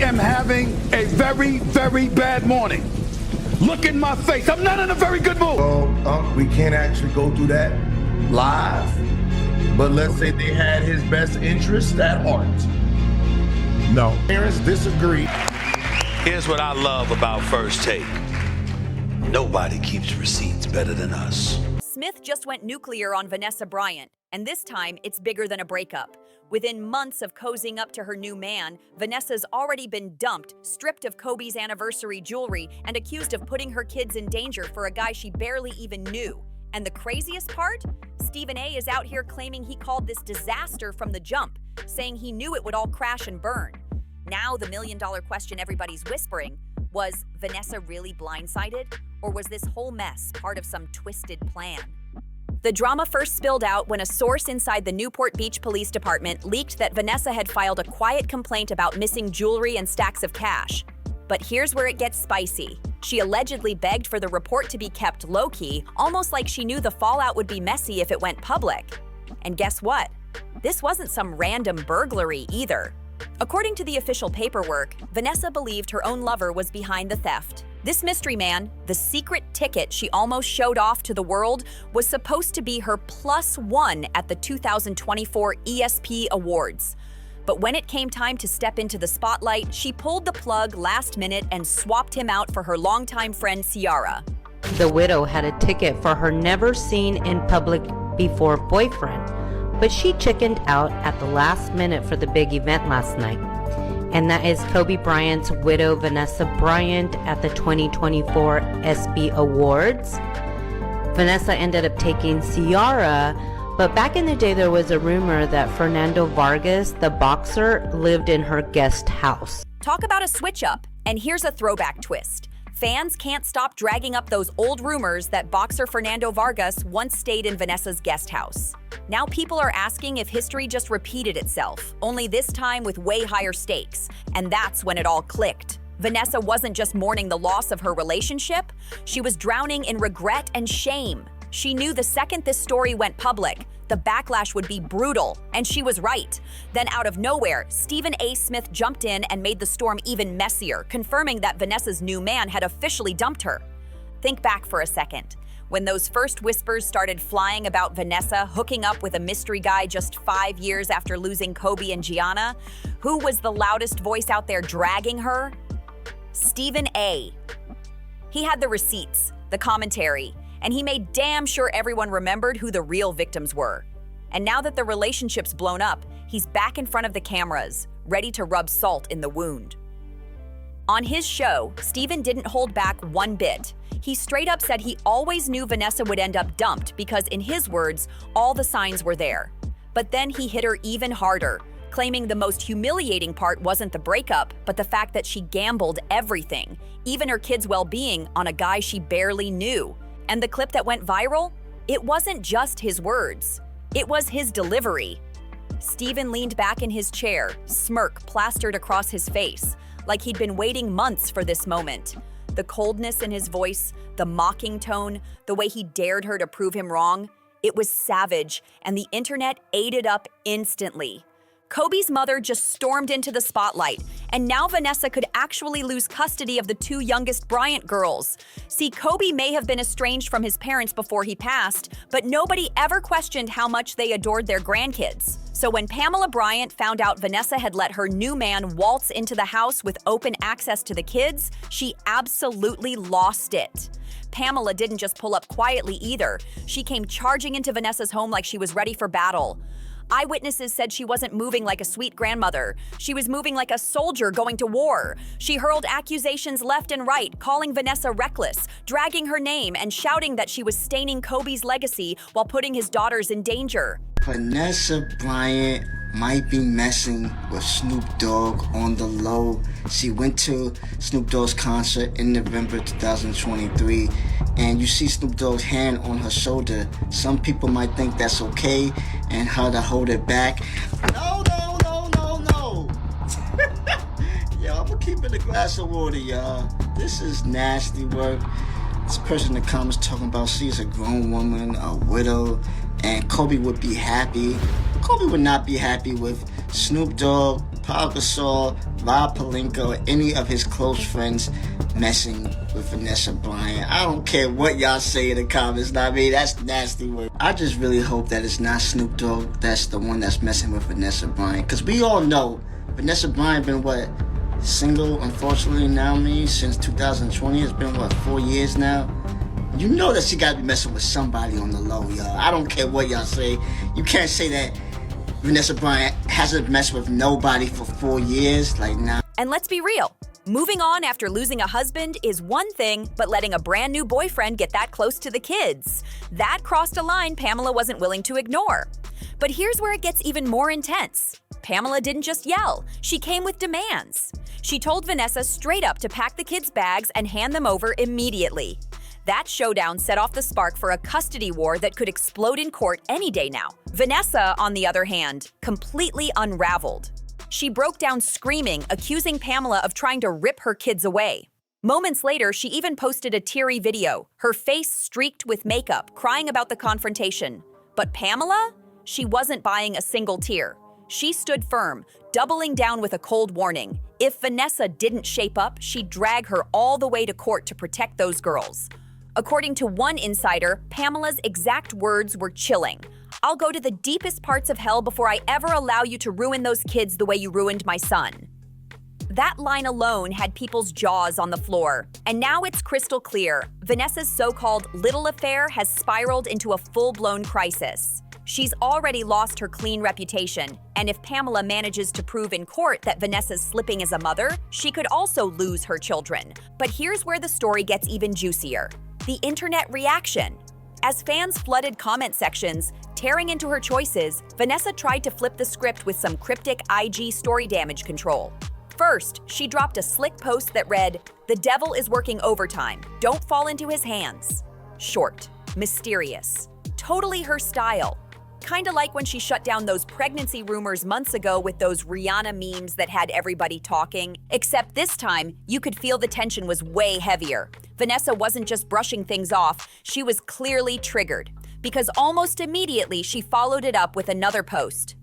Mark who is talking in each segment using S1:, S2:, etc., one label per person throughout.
S1: am having a very, very bad morning. Look in my face. I'm not in a very good mood.
S2: Well, we can't actually go through that live, but let's say they had his best interest at heart. No. Parents disagree.
S3: Here's what I love about First Take. Nobody keeps receipts better than us.
S4: Smith just went nuclear on Vanessa Bryant, and this time it's bigger than a breakup. Within months of cozying up to her new man, Vanessa's already been dumped, stripped of Kobe's anniversary jewelry, and accused of putting her kids in danger for a guy she barely even knew. And the craziest part? Stephen A. is out here claiming he called this disaster from the jump, saying he knew it would all crash and burn. Now the million-dollar question everybody's whispering, was Vanessa really blindsided? Or was this whole mess part of some twisted plan? The drama first spilled out when a source inside the Newport Beach Police Department leaked that Vanessa had filed a quiet complaint about missing jewelry and stacks of cash. But here's where it gets spicy. She allegedly begged for the report to be kept low-key, almost like she knew the fallout would be messy if it went public. And guess what? This wasn't some random burglary either. According to the official paperwork, Vanessa believed her own lover was behind the theft. This mystery man, the secret ticket she almost showed off to the world, was supposed to be her +1 at the 2024 ESP Awards. But when it came time to step into the spotlight, she pulled the plug last minute and swapped him out for her longtime friend Ciara.
S5: The widow had a ticket for her never seen in public before boyfriend, but she chickened out at the last minute for the big event last night. And that is Kobe Bryant's widow, Vanessa Bryant, at the 2024 ESPY Awards. Vanessa ended up taking Ciara, but back in the day there was a rumor that Fernando Vargas, the boxer, lived in her guest house.
S4: Talk about a switch up, and here's a throwback twist. Fans can't stop dragging up those old rumors that boxer Fernando Vargas once stayed in Vanessa's guest house. Now people are asking if history just repeated itself, only this time with way higher stakes. And that's when it all clicked. Vanessa wasn't just mourning the loss of her relationship, she was drowning in regret and shame. She knew the second this story went public, the backlash would be brutal, and she was right. Then out of nowhere, Stephen A. Smith jumped in and made the storm even messier, confirming that Vanessa's new man had officially dumped her. Think back for a second. When those first whispers started flying about Vanessa hooking up with a mystery guy just 5 years after losing Kobe and Gianna, who was the loudest voice out there dragging her? Stephen A. He had the receipts, the commentary, and he made damn sure everyone remembered who the real victims were. And now that the relationship's blown up, he's back in front of the cameras, ready to rub salt in the wound. On his show, Stephen didn't hold back one bit. He straight up said he always knew Vanessa would end up dumped because, in his words, all the signs were there. But then he hit her even harder, claiming the most humiliating part wasn't the breakup, but the fact that she gambled everything, even her kids' well-being, on a guy she barely knew. And the clip that went viral? It wasn't just his words. It was his delivery. Stephen leaned back in his chair, smirk plastered across his face, like he'd been waiting months for this moment. The coldness in his voice, the mocking tone, the way he dared her to prove him wrong, it was savage, and the internet ate it up instantly. Kobe's mother just stormed into the spotlight, and now Vanessa could actually lose custody of the two youngest Bryant girls. See, Kobe may have been estranged from his parents before he passed, but nobody ever questioned how much they adored their grandkids. So when Pamela Bryant found out Vanessa had let her new man waltz into the house with open access to the kids, she absolutely lost it. Pamela didn't just pull up quietly either. She came charging into Vanessa's home like she was ready for battle. Eyewitnesses said she wasn't moving like a sweet grandmother. She was moving like a soldier going to war. She hurled accusations left and right, calling Vanessa reckless, dragging her name, and shouting that she was staining Kobe's legacy while putting his daughters in danger.
S6: Vanessa Bryant might be messing with Snoop Dogg on the low. She went to Snoop Dogg's concert in November 2023, and you see Snoop Dogg's hand on her shoulder. Some people might think that's okay and her to hold it back. No. Yo, I'm gonna keep it a glass of water, y'all. This is nasty work. This person in the comments talking about she's a grown woman, a widow, and Kobe would be happy. Kobe would not be happy with Snoop Dogg Paul Gasol, Rob Pelinka, or any of his close friends messing with Vanessa Bryant. I don't care what y'all say in the comments. I mean, that's nasty word. I just really hope that it's not Snoop Dogg that's the one that's messing with Vanessa Bryant. Because we all know Vanessa Bryant been, single, unfortunately, now, since 2020. It's been, 4 years now? You know that she got to be messing with somebody on the low, y'all. I don't care what y'all say. You can't say that Vanessa Bryant hasn't messed with nobody for 4 years. Nah.
S4: And let's be real. Moving on after losing a husband is one thing, but letting a brand new boyfriend get that close to the kids, that crossed a line Pamela wasn't willing to ignore. But here's where it gets even more intense. Pamela didn't just yell. She came with demands. She told Vanessa straight up to pack the kids' bags and hand them over immediately. That showdown set off the spark for a custody war that could explode in court any day now. Vanessa, on the other hand, completely unraveled. She broke down screaming, accusing Pamela of trying to rip her kids away. Moments later, she even posted a teary video, her face streaked with makeup, crying about the confrontation. But Pamela? She wasn't buying a single tear. She stood firm, doubling down with a cold warning. If Vanessa didn't shape up, she'd drag her all the way to court to protect those girls. According to one insider, Pamela's exact words were chilling. "I'll go to the deepest parts of hell before I ever allow you to ruin those kids the way you ruined my son." That line alone had people's jaws on the floor. And now it's crystal clear. Vanessa's so-called little affair has spiraled into a full-blown crisis. She's already lost her clean reputation, and if Pamela manages to prove in court that Vanessa's slipping as a mother, she could also lose her children. But here's where the story gets even juicier. The internet reaction. As fans flooded comment sections, tearing into her choices, Vanessa tried to flip the script with some cryptic IG story damage control. First, she dropped a slick post that read, "The devil is working overtime. Don't fall into his hands." Short, mysterious, totally her style. Kinda like when she shut down those pregnancy rumors months ago with those Rihanna memes that had everybody talking. Except this time, you could feel the tension was way heavier. Vanessa wasn't just brushing things off, she was clearly triggered. Because almost immediately, she followed it up with another post.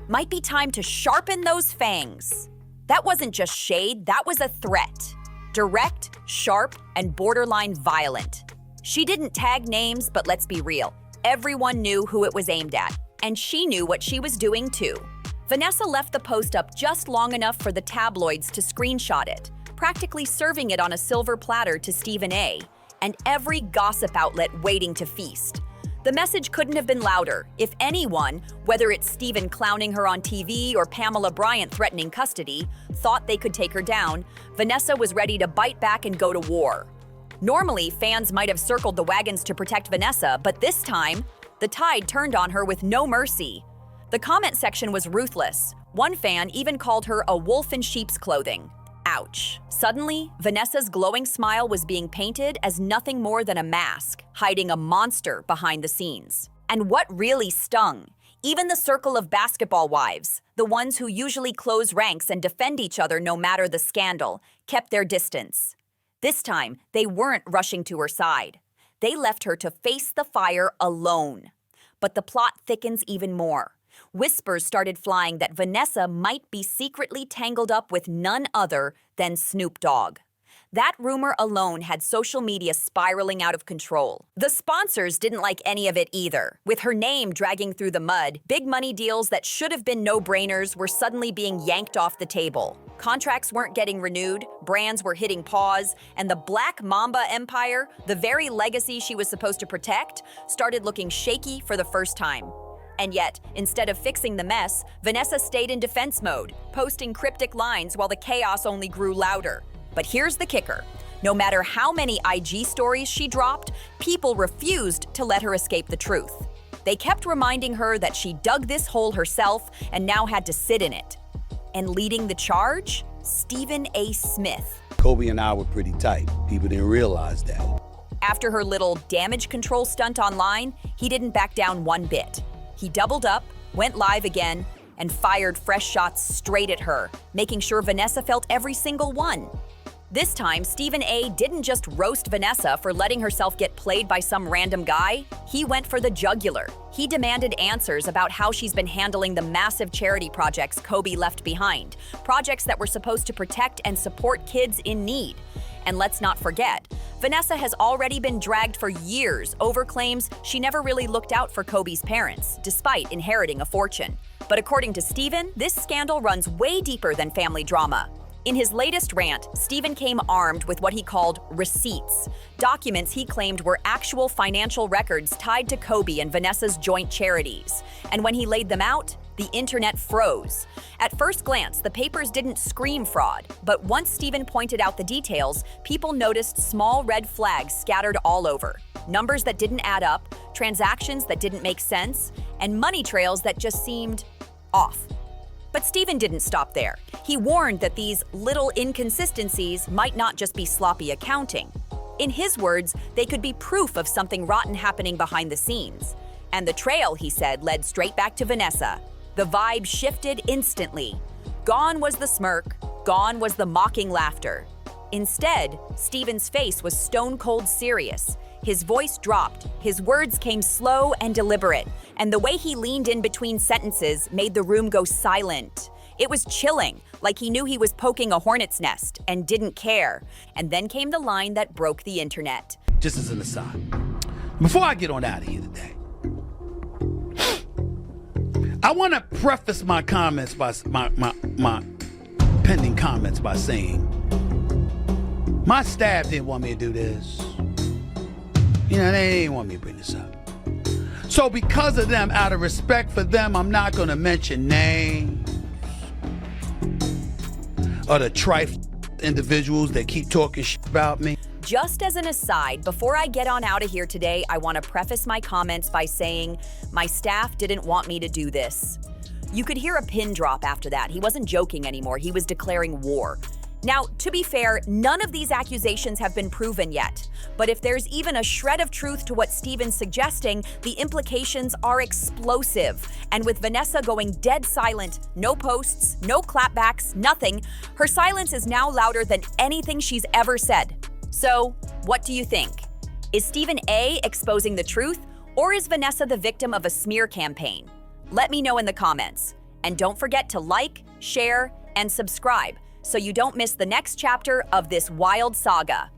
S4: "Might be time to sharpen those fangs." That wasn't just shade, that was a threat. Direct, sharp, and borderline violent. She didn't tag names, but let's be real. Everyone knew who it was aimed at, and she knew what she was doing too. Vanessa left the post up just long enough for the tabloids to screenshot it, practically serving it on a silver platter to Stephen A, and every gossip outlet waiting to feast. The message couldn't have been louder. If anyone, whether it's Stephen clowning her on TV or Pamela Bryant threatening custody, thought they could take her down, Vanessa was ready to bite back and go to war. Normally, fans might have circled the wagons to protect Vanessa, but this time, the tide turned on her with no mercy. The comment section was ruthless. One fan even called her a wolf in sheep's clothing. Ouch. Suddenly, Vanessa's glowing smile was being painted as nothing more than a mask, hiding a monster behind the scenes. And what really stung? Even the circle of basketball wives, the ones who usually close ranks and defend each other no matter the scandal, kept their distance. This time, they weren't rushing to her side. They left her to face the fire alone. But the plot thickens even more. Whispers started flying that Vanessa might be secretly tangled up with none other than Snoop Dogg. That rumor alone had social media spiraling out of control. The sponsors didn't like any of it either. With her name dragging through the mud, big money deals that should have been no-brainers were suddenly being yanked off the table. Contracts weren't getting renewed, brands were hitting pause, and the Black Mamba empire, the very legacy she was supposed to protect, started looking shaky for the first time. And yet, instead of fixing the mess, Vanessa stayed in defense mode, posting cryptic lines while the chaos only grew louder. But here's the kicker. No matter how many IG stories she dropped, people refused to let her escape the truth. They kept reminding her that she dug this hole herself and now had to sit in it. And leading the charge? Stephen A. Smith.
S3: Kobe and I were pretty tight. People didn't realize that.
S4: After her little damage control stunt online, he didn't back down one bit. He doubled up, went live again, and fired fresh shots straight at her, making sure Vanessa felt every single one. This time, Stephen A. didn't just roast Vanessa for letting herself get played by some random guy. He went for the jugular. He demanded answers about how she's been handling the massive charity projects Kobe left behind, projects that were supposed to protect and support kids in need. And let's not forget, Vanessa has already been dragged for years over claims she never really looked out for Kobe's parents, despite inheriting a fortune. But according to Stephen, this scandal runs way deeper than family drama. In his latest rant, Stephen came armed with what he called receipts, documents he claimed were actual financial records tied to Kobe and Vanessa's joint charities. And when he laid them out, the internet froze. At first glance, the papers didn't scream fraud, but once Stephen pointed out the details, people noticed small red flags scattered all over. Numbers that didn't add up, transactions that didn't make sense, and money trails that just seemed off. But Stephen didn't stop there. He warned that these little inconsistencies might not just be sloppy accounting. In his words, they could be proof of something rotten happening behind the scenes. And the trail, he said, led straight back to Vanessa. The vibe shifted instantly. Gone was the smirk, gone was the mocking laughter. Instead, Stephen's face was stone-cold serious. His voice dropped, his words came slow and deliberate, and the way he leaned in between sentences made the room go silent. It was chilling, like he knew he was poking a hornet's nest and didn't care. And then came the line that broke the internet.
S1: Just as an aside, before I get on out of here today, I want to preface my comments by my pending comments by saying, my staff didn't want me to do this. You know, they didn't want me to bring this up. So because of them, out of respect for them, I'm not going to mention names or the trifle individuals that keep talking shit about me.
S4: Just as an aside, before I get on out of here today, I want to preface my comments by saying my staff didn't want me to do this. You could hear a pin drop after that. He wasn't joking anymore. He was declaring war. Now, to be fair, none of these accusations have been proven yet. But if there's even a shred of truth to what Stephen's suggesting, the implications are explosive. And with Vanessa going dead silent, no posts, no clapbacks, nothing, her silence is now louder than anything she's ever said. So, what do you think? Is Stephen A. exposing the truth, or is Vanessa the victim of a smear campaign? Let me know in the comments. And don't forget to like, share, and subscribe so you don't miss the next chapter of this wild saga.